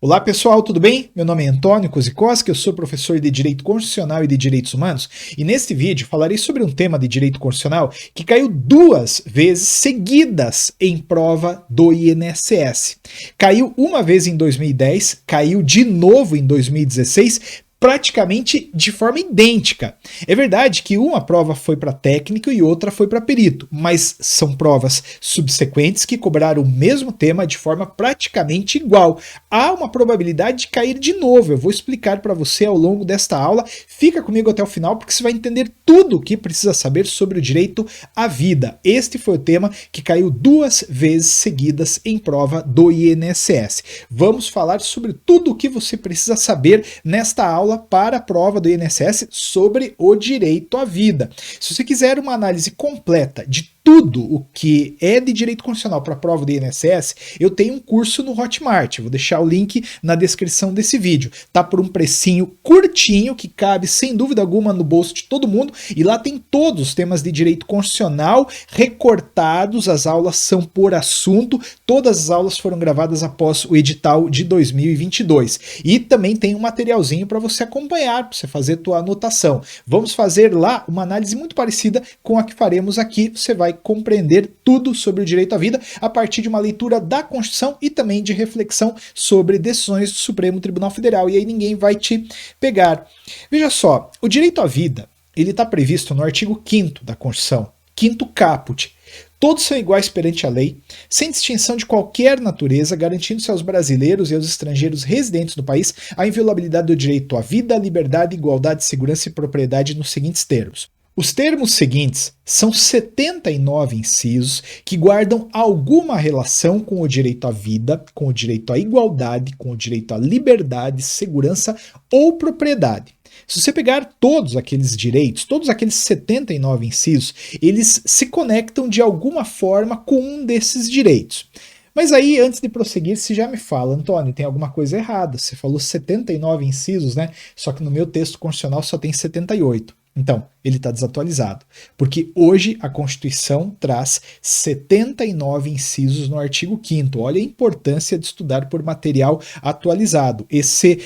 Olá pessoal, tudo bem? Meu nome é Antônio Kozikoski, eu sou professor de Direito Constitucional e de Direitos Humanos e neste vídeo falarei sobre um tema de Direito Constitucional que caiu 2 vezes seguidas em prova do INSS. Caiu uma vez em 2010, caiu de novo em 2016, praticamente de forma idêntica. É verdade que uma prova foi para técnico e outra foi para perito, mas são provas subsequentes que cobraram o mesmo tema de forma praticamente igual. Há uma probabilidade de cair de novo, eu vou explicar para você ao longo desta aula. Fica comigo até o final porque você vai entender tudo o que precisa saber sobre o direito à vida. Este foi o tema que caiu 2 vezes seguidas em prova do INSS. Vamos falar sobre tudo o que você precisa saber nesta aula para a prova do INSS sobre o direito à vida. Se você quiser uma análise completa de tudo o que é de direito constitucional para a prova do INSS, eu tenho um curso no Hotmart, vou deixar o link na descrição desse vídeo. Tá por um precinho curtinho que cabe sem dúvida alguma no bolso de todo mundo e lá tem todos os temas de direito constitucional recortados, as aulas são por assunto, todas as aulas foram gravadas após o edital de 2022 e também tem um materialzinho para você acompanhar, para você fazer tua anotação. Vamos fazer lá uma análise muito parecida com a que faremos aqui, você vai compreender tudo sobre o direito à vida a partir de uma leitura da Constituição e também de reflexão sobre decisões do Supremo Tribunal Federal, e aí ninguém vai te pegar. Veja só, o direito à vida, ele está previsto no artigo 5º da Constituição, 5º caput. Todos são iguais perante a lei, sem distinção de qualquer natureza, garantindo-se aos brasileiros e aos estrangeiros residentes do país a inviolabilidade do direito à vida, liberdade, igualdade, segurança e propriedade nos seguintes termos. Os termos seguintes são 79 incisos que guardam alguma relação com o direito à vida, com o direito à igualdade, com o direito à liberdade, segurança ou propriedade. Se você pegar todos aqueles direitos, todos aqueles 79 incisos, eles se conectam de alguma forma com um desses direitos. Mas aí, antes de prosseguir, você já me fala, Antônio, tem alguma coisa errada. Você falou 79 incisos, né? Só que no meu texto constitucional só tem 78. Então, ele está desatualizado, porque hoje a Constituição traz 79 incisos no artigo 5º. Olha a importância de estudar por material atualizado. Esse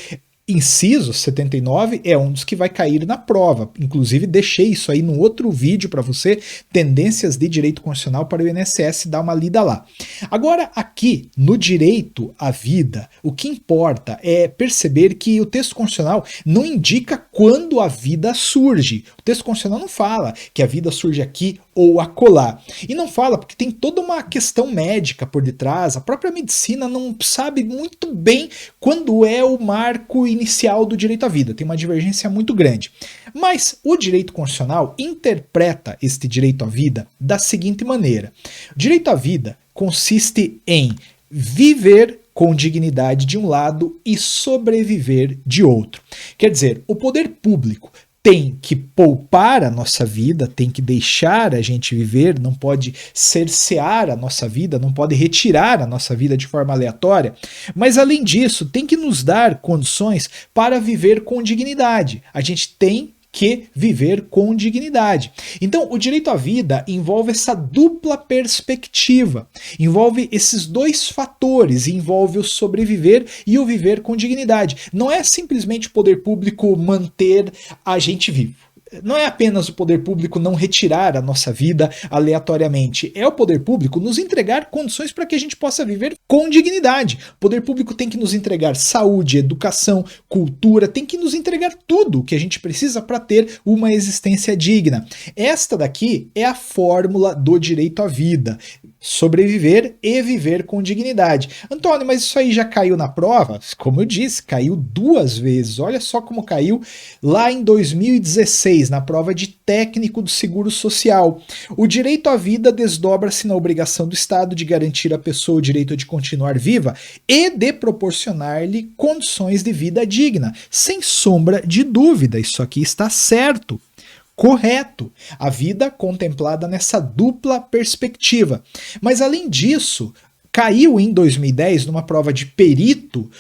inciso 79 é um dos que vai cair na prova. Inclusive, deixei isso aí num outro vídeo para você, tendências de direito constitucional para o INSS, dá uma lida lá. Agora, aqui, no direito à vida, o que importa é perceber que o texto constitucional não indica quando a vida surge. O texto constitucional não fala que a vida surge aqui ou acolá. E não fala porque tem toda uma questão médica por detrás, a própria medicina não sabe muito bem quando é o marco inicial do direito à vida, tem uma divergência muito grande. Mas o direito constitucional interpreta este direito à vida da seguinte maneira: o direito à vida consiste em viver com dignidade de um lado e sobreviver de outro. Quer dizer, o poder público tem que poupar a nossa vida, tem que deixar a gente viver, não pode cercear a nossa vida, não pode retirar a nossa vida de forma aleatória, mas além disso, tem que nos dar condições para viver com dignidade. A gente tem que viver com dignidade. Então, o direito à vida envolve essa dupla perspectiva, envolve esses dois fatores, envolve o sobreviver e o viver com dignidade. Não é simplesmente o poder público manter a gente vivo. Não é apenas o poder público não retirar a nossa vida aleatoriamente, é o poder público nos entregar condições para que a gente possa viver com dignidade. O poder público tem que nos entregar saúde, educação, cultura, tem que nos entregar tudo o que a gente precisa para ter uma existência digna. Esta daqui é a fórmula do direito à vida: sobreviver e viver com dignidade. Antônio, mas isso aí já caiu na prova? Como eu disse, caiu 2 vezes. Olha só como caiu lá em 2016, na prova de técnico do Seguro Social. O direito à vida desdobra-se na obrigação do Estado de garantir à pessoa o direito de continuar viva e de proporcionar-lhe condições de vida digna. Sem sombra de dúvida, isso aqui está certo. Correto, a vida contemplada nessa dupla perspectiva. Mas além disso, caiu em 2010 numa prova de perito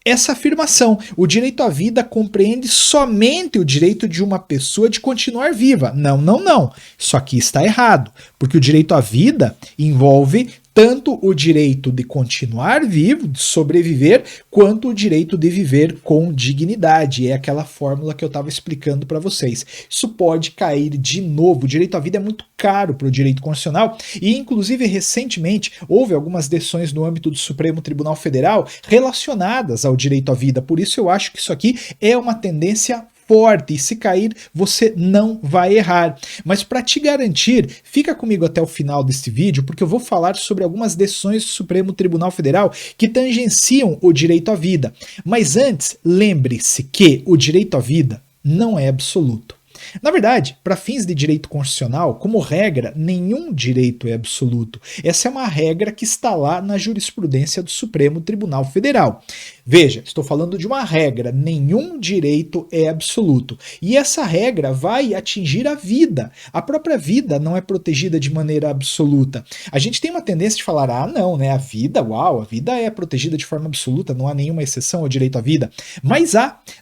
essa afirmação: o direito à vida compreende somente o direito de uma pessoa de continuar viva. Não, não, não. Isso aqui está errado, porque o direito à vida envolve tanto o direito de continuar vivo, de sobreviver, quanto o direito de viver com dignidade. É aquela fórmula que eu estava explicando para vocês. Isso pode cair de novo. O direito à vida é muito caro para o direito constitucional e, inclusive, recentemente houve algumas decisões no âmbito do Supremo Tribunal Federal relacionadas ao direito à vida. Por isso eu acho que isso aqui é uma tendência forte, e se cair, você não vai errar. Mas para te garantir, fica comigo até o final deste vídeo, porque eu vou falar sobre algumas decisões do Supremo Tribunal Federal que tangenciam o direito à vida. Mas antes, lembre-se que o direito à vida não é absoluto. Na verdade, para fins de direito constitucional, como regra, nenhum direito é absoluto. Essa é uma regra que está lá na jurisprudência do Supremo Tribunal Federal. Veja, estou falando de uma regra, nenhum direito é absoluto. E essa regra vai atingir a vida. A própria vida não é protegida de maneira absoluta. A gente tem uma tendência de falar, ah não, né, a vida, uau, a vida é protegida de forma absoluta, não há nenhuma exceção ao direito à vida. Mas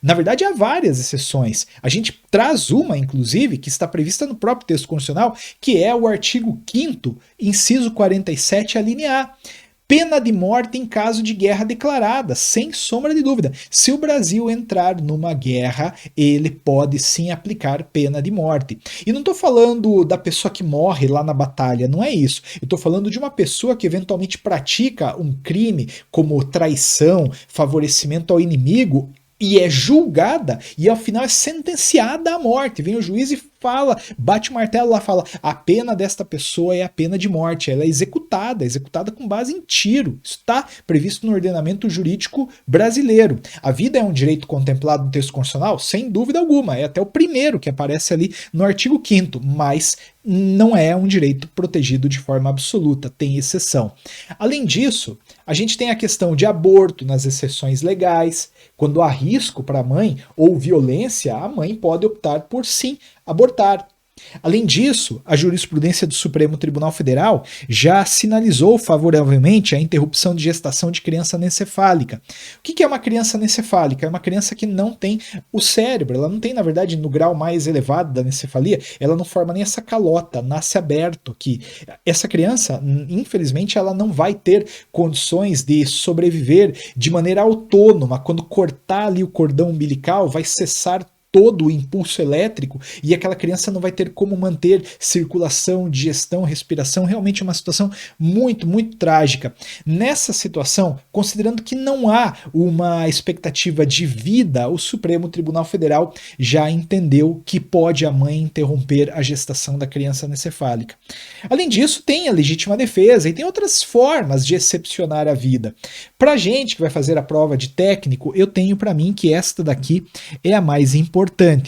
na verdade há várias exceções. A gente traz uma, inclusive, que está prevista no próprio texto constitucional, que é o artigo 5º, inciso 47, a linha A. Pena de morte em caso de guerra declarada, sem sombra de dúvida. Se o Brasil entrar numa guerra, ele pode sim aplicar pena de morte. E não estou falando da pessoa que morre lá na batalha, não é isso. Eu estou falando de uma pessoa que eventualmente pratica um crime como traição, favorecimento ao inimigo, e é julgada e ao final é sentenciada à morte. Vem o juiz e fala, bate o martelo lá, fala, a pena desta pessoa é a pena de morte, ela é executada com base em tiro. Isso está previsto no ordenamento jurídico brasileiro. A vida é um direito contemplado no texto constitucional? Sem dúvida alguma, é até o primeiro que aparece ali no artigo 5º, mas não é um direito protegido de forma absoluta, tem exceção. Além disso, a gente tem a questão de aborto nas exceções legais. Quando há risco para a mãe ou violência, a mãe pode optar por sim abortar. Além disso, a jurisprudência do Supremo Tribunal Federal já sinalizou favoravelmente a interrupção de gestação de criança anencefálica. O que é uma criança anencefálica? É uma criança que não tem o cérebro, ela não tem, na verdade, no grau mais elevado da anencefalia, ela não forma nem essa calota, nasce aberto aqui. Essa criança, infelizmente, ela não vai ter condições de sobreviver de maneira autônoma. Quando cortar ali o cordão umbilical, vai cessar todo o impulso elétrico e aquela criança não vai ter como manter circulação, digestão, respiração. Realmente é uma situação muito, muito trágica. Nessa situação, considerando que não há uma expectativa de vida, o Supremo Tribunal Federal já entendeu que pode a mãe interromper a gestação da criança anencefálica. Além disso, tem a legítima defesa e tem outras formas de excepcionar a vida. Para a gente que vai fazer a prova de técnico, eu tenho para mim que esta daqui é a mais importante.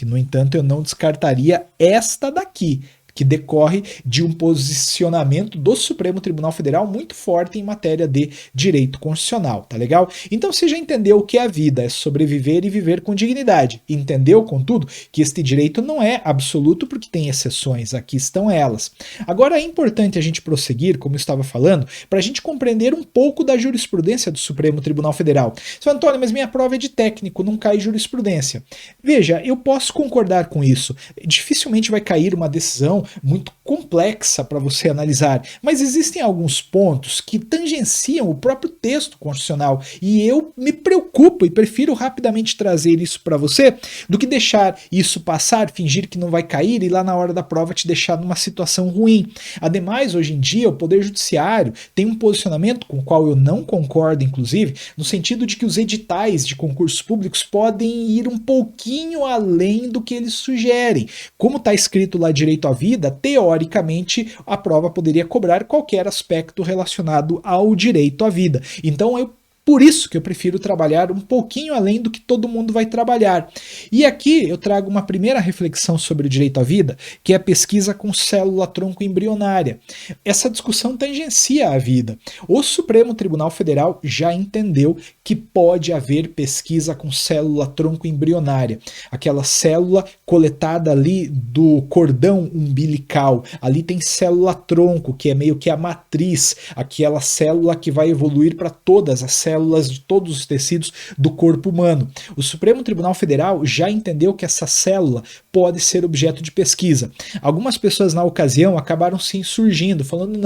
No entanto, eu não descartaria esta daqui, que decorre de um posicionamento do Supremo Tribunal Federal muito forte em matéria de direito constitucional, tá legal? Então você já entendeu o que é a vida, é sobreviver e viver com dignidade. Entendeu, contudo, que este direito não é absoluto porque tem exceções, aqui estão elas. Agora é importante a gente prosseguir, como eu estava falando, para a gente compreender um pouco da jurisprudência do Supremo Tribunal Federal. Seu Antônio, mas minha prova é de técnico, não cai jurisprudência. Veja, eu posso concordar com isso. Dificilmente vai cair uma decisão muito complexa para você analisar, mas existem alguns pontos que tangenciam o próprio texto constitucional e eu me preocupo e prefiro rapidamente trazer isso para você do que deixar isso passar, fingir que não vai cair e lá na hora da prova te deixar numa situação ruim. Ademais, hoje em dia, o Poder Judiciário tem um posicionamento com o qual eu não concordo, inclusive, no sentido de que os editais de concursos públicos podem ir um pouquinho além do que eles sugerem. Como está escrito lá direito à vida, teoricamente a prova poderia cobrar qualquer aspecto relacionado ao direito à vida. Então por isso que eu prefiro trabalhar um pouquinho além do que todo mundo vai trabalhar. E aqui eu trago uma primeira reflexão sobre o direito à vida, que é a pesquisa com célula-tronco embrionária. Essa discussão tangencia a vida. O Supremo Tribunal Federal já entendeu que pode haver pesquisa com célula-tronco embrionária. Aquela célula coletada ali do cordão umbilical. Ali tem célula-tronco, que é meio que a matriz, aquela célula que vai evoluir para todas as células células de todos os tecidos do corpo humano. O Supremo Tribunal Federal já entendeu que essa célula pode ser objeto de pesquisa. Algumas pessoas na ocasião acabaram se insurgindo, falando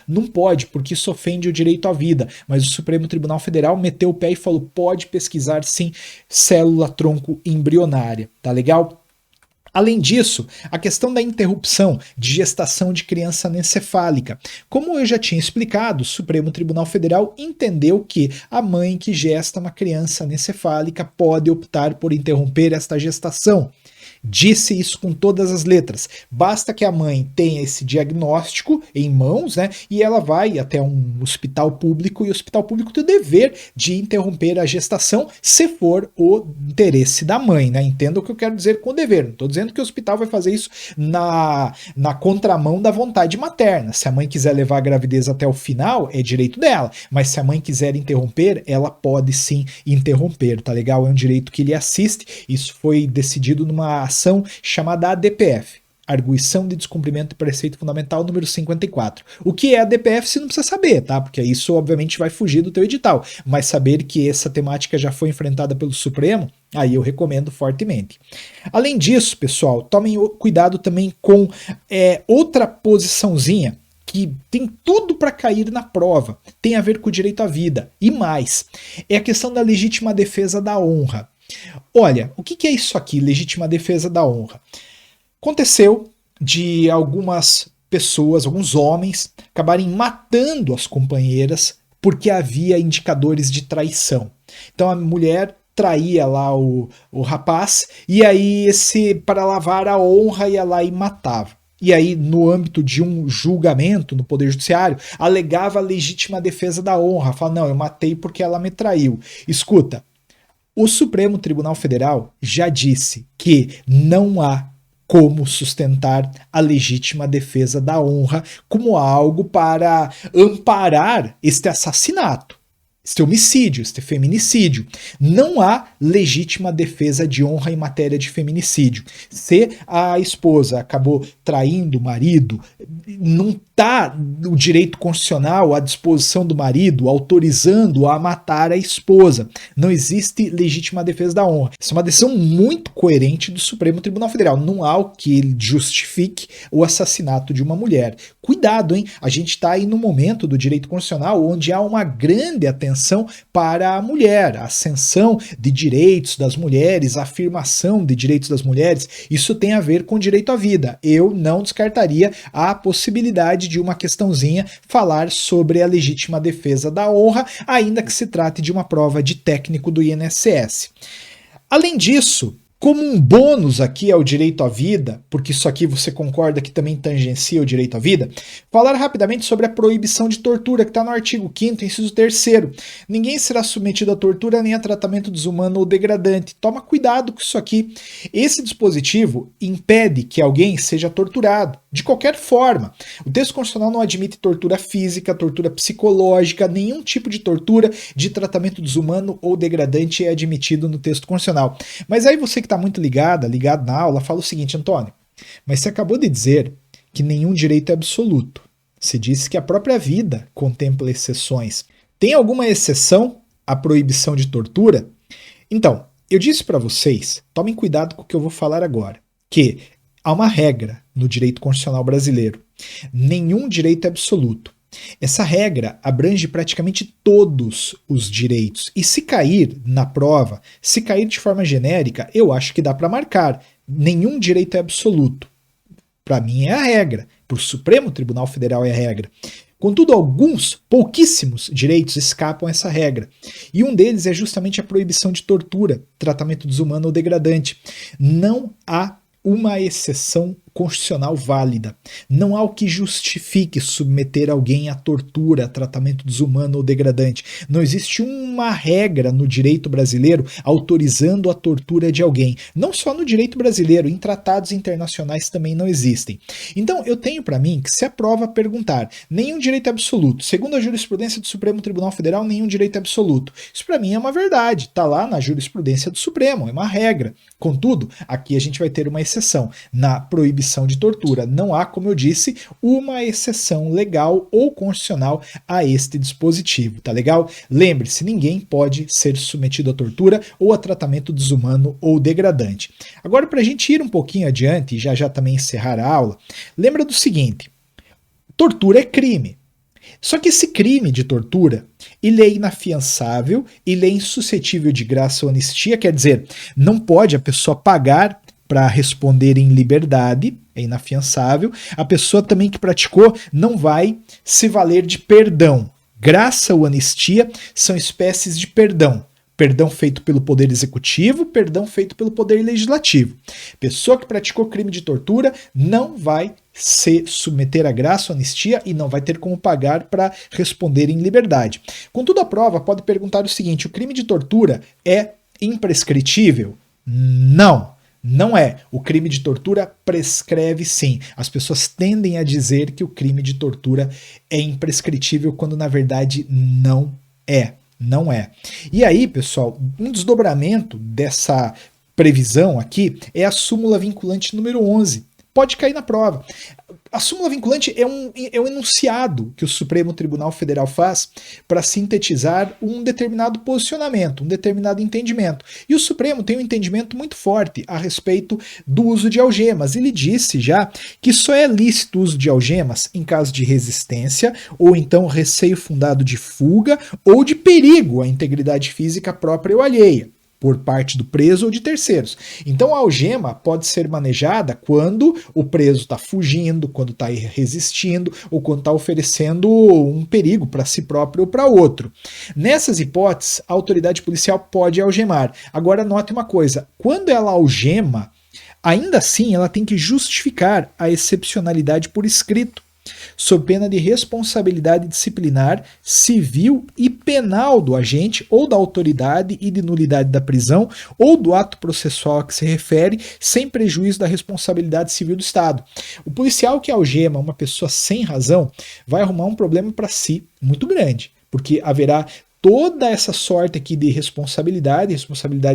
não pode, porque isso ofende o direito à vida. Mas o Supremo Tribunal Federal meteu o pé e falou, pode pesquisar sim célula tronco embrionária, tá legal? Além disso, a questão da interrupção de gestação de criança anencefálica. Como eu já tinha explicado, o Supremo Tribunal Federal entendeu que a mãe que gesta uma criança anencefálica pode optar por interromper esta gestação. Disse isso com todas as letras. Basta que a mãe tenha esse diagnóstico em mãos, né? E ela vai até um hospital público, e o hospital público tem o dever de interromper a gestação se for o interesse da mãe, né? Entenda o que eu quero dizer com o dever. Não estou dizendo que o hospital vai fazer isso na contramão da vontade materna. Se a mãe quiser levar a gravidez até o final, é direito dela. Mas se a mãe quiser interromper, ela pode sim interromper, tá legal? É um direito que lhe assiste. Isso foi decidido numa ação chamada ADPF, Arguição de Descumprimento de Preceito Fundamental número 54. O que é ADPF você não precisa saber, tá? Porque isso obviamente vai fugir do teu edital, mas saber que essa temática já foi enfrentada pelo Supremo, aí eu recomendo fortemente. Além disso, pessoal, tomem cuidado também com outra posiçãozinha que tem tudo para cair na prova, tem a ver com o direito à vida, e mais, é a questão da legítima defesa da honra. Olha, o que é isso aqui, legítima defesa da honra? Aconteceu de algumas pessoas, alguns homens, acabarem matando as companheiras porque havia indicadores de traição. Então a mulher traía lá o rapaz, e aí para lavar a honra, ia lá e matava. E aí, no âmbito de um julgamento no Poder Judiciário, alegava a legítima defesa da honra. Fala, não, eu matei porque ela me traiu. Escuta, o Supremo Tribunal Federal já disse que não há como sustentar a legítima defesa da honra como algo para amparar este assassinato, este homicídio, este feminicídio. Não há legítima defesa de honra em matéria de feminicídio. Se a esposa acabou traindo o marido, não está o direito constitucional à disposição do marido autorizando a matar a esposa. Não existe legítima defesa da honra. Isso é uma decisão muito coerente do Supremo Tribunal Federal. Não há o que justifique o assassinato de uma mulher. Cuidado, hein? A gente está aí no momento do direito constitucional onde há uma grande atenção para a mulher, a ascensão de direitos das mulheres, a afirmação de direitos das mulheres. Isso tem a ver com direito à vida. Eu não descartaria a possibilidade de uma questãozinha falar sobre a legítima defesa da honra, ainda que se trate de uma prova de técnico do INSS. Além disso, como um bônus aqui ao direito à vida, porque isso aqui você concorda que também tangencia o direito à vida, falar rapidamente sobre a proibição de tortura, que está no artigo 5º, inciso 3º. Ninguém será submetido a tortura nem a tratamento desumano ou degradante. Toma cuidado com isso aqui. Esse dispositivo impede que alguém seja torturado, de qualquer forma. O texto constitucional não admite tortura física, tortura psicológica, nenhum tipo de tortura, de tratamento desumano ou degradante é admitido no texto constitucional. Mas aí você que está muito ligado na aula, fala o seguinte, Antônio, mas você acabou de dizer que nenhum direito é absoluto. Você disse que a própria vida contempla exceções. Tem alguma exceção à proibição de tortura? Então, eu disse para vocês, tomem cuidado com o que eu vou falar agora, que há uma regra no direito constitucional brasileiro. Nenhum direito é absoluto. Essa regra abrange praticamente todos os direitos. E se cair na prova, se cair de forma genérica, eu acho que dá para marcar. Nenhum direito é absoluto. Para mim é a regra. Para o Supremo Tribunal Federal é a regra. Contudo, pouquíssimos direitos escapam a essa regra. E um deles é justamente a proibição de tortura, tratamento desumano ou degradante. Não há uma exceção constitucional válida. Não há o que justifique submeter alguém à tortura, a tratamento desumano ou degradante. Não existe uma regra no direito brasileiro autorizando a tortura de alguém. Não só no direito brasileiro, em tratados internacionais também não existem. Então, eu tenho para mim que se a prova perguntar nenhum direito é absoluto, segundo a jurisprudência do Supremo Tribunal Federal, nenhum direito é absoluto. Isso para mim é uma verdade, está lá na jurisprudência do Supremo, é uma regra. Contudo, aqui a gente vai ter uma exceção. Na proibição proibição de tortura. Não há, como eu disse, uma exceção legal ou constitucional a este dispositivo, tá legal? Lembre-se, ninguém pode ser submetido à tortura ou a tratamento desumano ou degradante. Agora, para a gente ir um pouquinho adiante e já também encerrar a aula, lembra do seguinte: tortura é crime. Só que esse crime de tortura, ele é inafiançável, ele é insuscetível de graça ou anistia, quer dizer, não pode a pessoa pagar para responder em liberdade, é inafiançável. A pessoa também que praticou não vai se valer de perdão. Graça ou anistia são espécies de perdão. Perdão feito pelo Poder Executivo, perdão feito pelo Poder Legislativo. Pessoa que praticou crime de tortura não vai se submeter a graça ou anistia e não vai ter como pagar para responder em liberdade. Contudo, a prova pode perguntar o seguinte: o crime de tortura é imprescritível? Não. Não é. O crime de tortura prescreve sim. As pessoas tendem a dizer que o crime de tortura é imprescritível quando na verdade não é. Não é. E aí, pessoal, um desdobramento dessa previsão aqui é a súmula vinculante número 11. Pode cair na prova. A súmula vinculante é um enunciado que o Supremo Tribunal Federal faz para sintetizar um determinado posicionamento, um determinado entendimento. E o Supremo tem um entendimento muito forte a respeito do uso de algemas. Ele disse já que só é lícito o uso de algemas em caso de resistência ou então receio fundado de fuga ou de perigo à integridade física própria ou alheia, por parte do preso ou de terceiros. Então a algema pode ser manejada quando o preso está fugindo, quando está resistindo ou quando está oferecendo um perigo para si próprio ou para outro. Nessas hipóteses, a autoridade policial pode algemar. Agora note uma coisa: quando ela algema, ainda assim ela tem que justificar a excepcionalidade por escrito, sob pena de responsabilidade disciplinar, civil e penal do agente ou da autoridade e de nulidade da prisão ou do ato processual a que se refere, sem prejuízo da responsabilidade civil do Estado. O policial que algema uma pessoa sem razão vai arrumar um problema para si muito grande, porque haverá toda essa sorte aqui de responsabilidade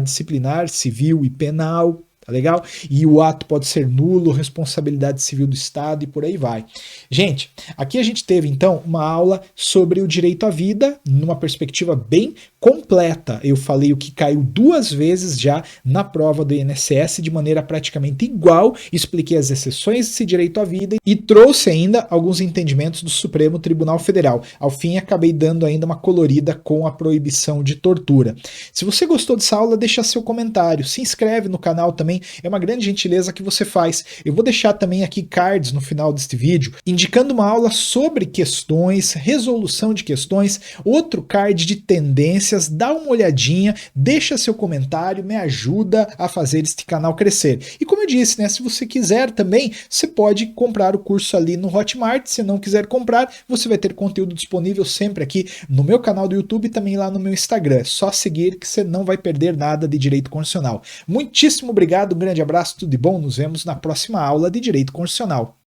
disciplinar, civil e penal. Tá legal? E o ato pode ser nulo, responsabilidade civil do Estado e por aí vai. Gente, aqui a gente teve então uma aula sobre o direito à vida numa perspectiva bem completa. Eu falei o que caiu 2 vezes já na prova do INSS de maneira praticamente igual, expliquei as exceções desse direito à vida e trouxe ainda alguns entendimentos do Supremo Tribunal Federal. Ao fim, acabei dando ainda uma colorida com a proibição de tortura. Se você gostou dessa aula, deixa seu comentário, se inscreve no canal também, é uma grande gentileza que você faz. Eu vou deixar também aqui cards no final deste vídeo, indicando uma aula sobre questões, resolução de questões, outro card de tendências, dá uma olhadinha, deixa seu comentário, me ajuda a fazer este canal crescer. E como eu disse, né, se você quiser também, você pode comprar o curso ali no Hotmart. Se não quiser comprar, você vai ter conteúdo disponível sempre aqui no meu canal do YouTube e também lá no meu Instagram. É só seguir que você não vai perder nada de direito constitucional. Muitíssimo obrigado, um grande abraço, tudo de bom, nos vemos na próxima aula de Direito Constitucional.